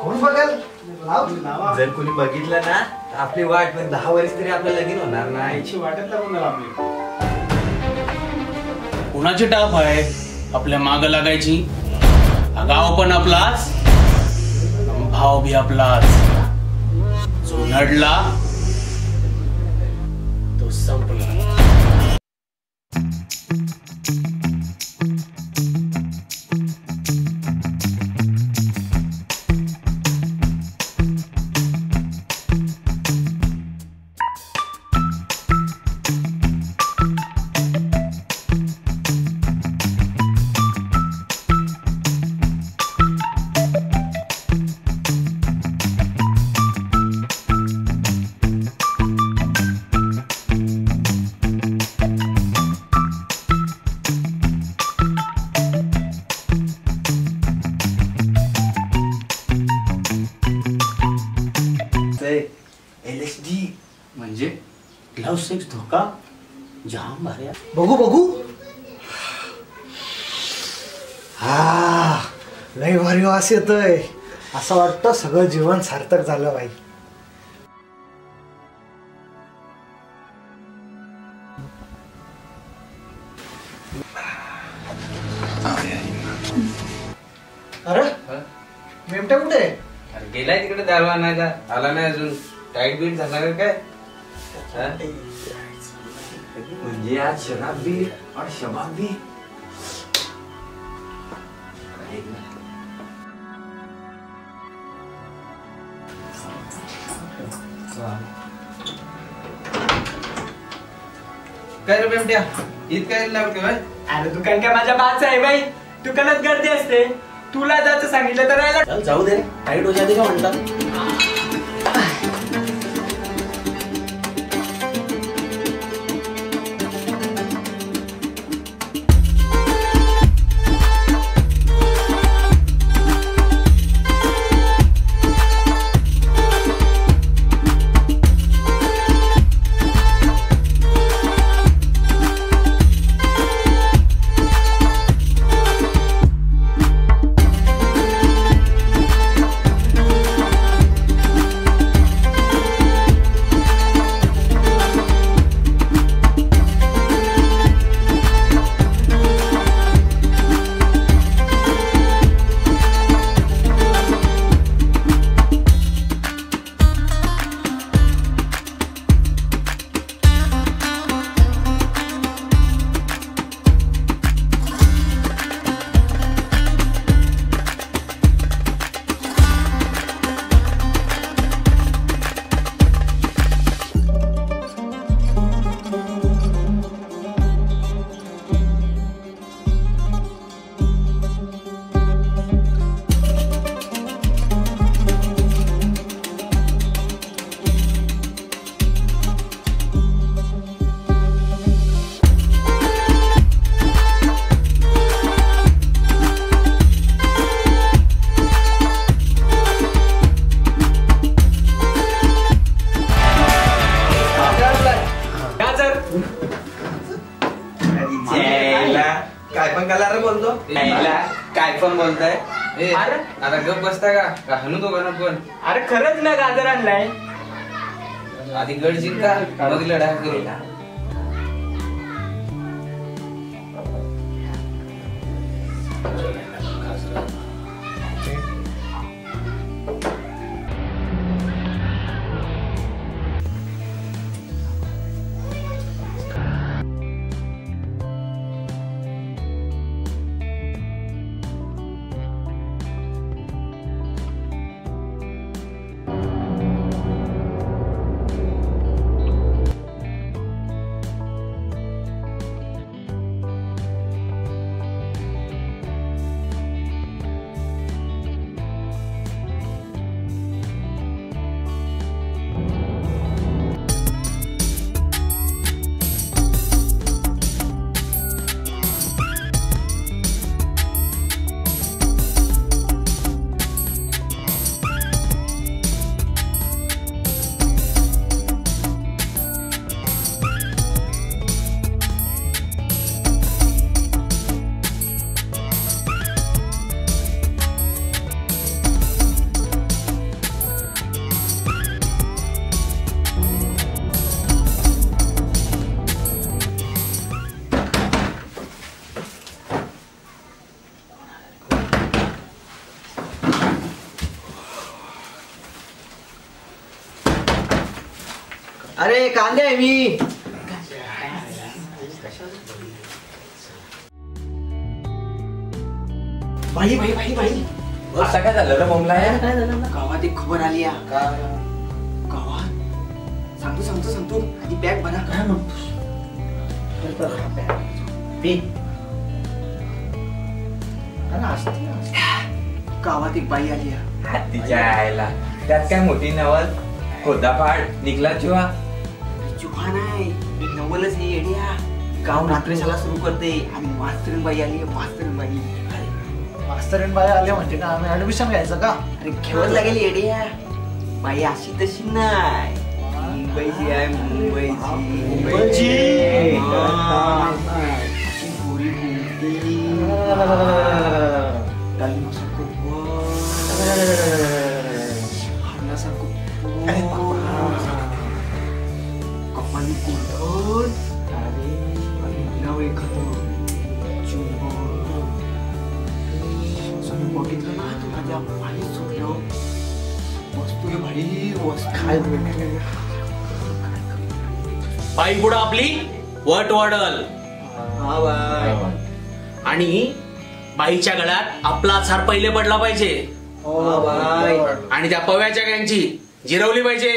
कोण बघेल? जर कोणी बघितलं ना तर आपली वाट 10 वर्ष तरी आपलं लगीन होणार नाही. वाटत लागून आपली कुणाची टाप आहे आपल्या माग लागायची? गाव पण आपलाच, भाव बी आपलाच. जो नडला तो संपला. LSD म्हणजे लव्ह सेक्स धोका जाम भारी. बघू बघू. हा लय भारी वास येतोय. असं वाटतं सगळं जीवन सार्थक झालं बाई. अरे मेमट्या कुठे आहे? अरे गेलाय तिकडे दारू आणायला. आला नाही अजून. टाईट बीट झाला का काय? म्हणजे आज शराब भी और शबाब भी. काय रे बेमट्या ईद काय लावते बाय? अरे दुकान काय माझ्या बाचं आहे बाई. दुकानात गर्दी असते. तुला जायचं सांगितलं तर राहिला. चल जाऊ दे. टाईट हो जाते का म्हणतात. काय पण कलार बोलतो. काय पण बोलताय. अरे आता गप बसता का हनू तो गण पण. अरे खरंच ना गाजर आणलाय. आधी गड जिंका मग लढा करू. अरे कांदे आहे मी. बाई बाई बाई बाई असं काय झालं रे बोंबला? गावात एक खबर आली या. गावात सांगतो आधी बॅग भरा. गावात एक बाई आली या. तिच्या आईला त्यात काय मोठी नवल खोदापाड निघला चिवा. चुका नाही नवलच हे येड्या. गाव रात्रीशाला सुरू करते आणि मास्तरीन बाई आली. मास्तरीन बाई आले म्हणजे का आम्ही ऍडमिशन घ्यायचं का? अरे खेळत लागेल येड्या. बाई अशी तशी नाही, मुंबईची आहे मुंबईची. अशी गोरी बोलती. डालिमासारखं वर, हरणासारखं पोट, कपाली कोलट, आणि नाव एखादं चुंबन. असं बघितलं ना तू माझ्या पाणी सुटलं. वस्तू रे भाई वस्तू. बाई पुढं आपली वट वडल हा बाय. आणि बाईच्या गळ्यात आपला हार पहिले पडला पाहिजे हा बाय. आणि त्या पव्याच्या गँची जिरवली पाहिजे.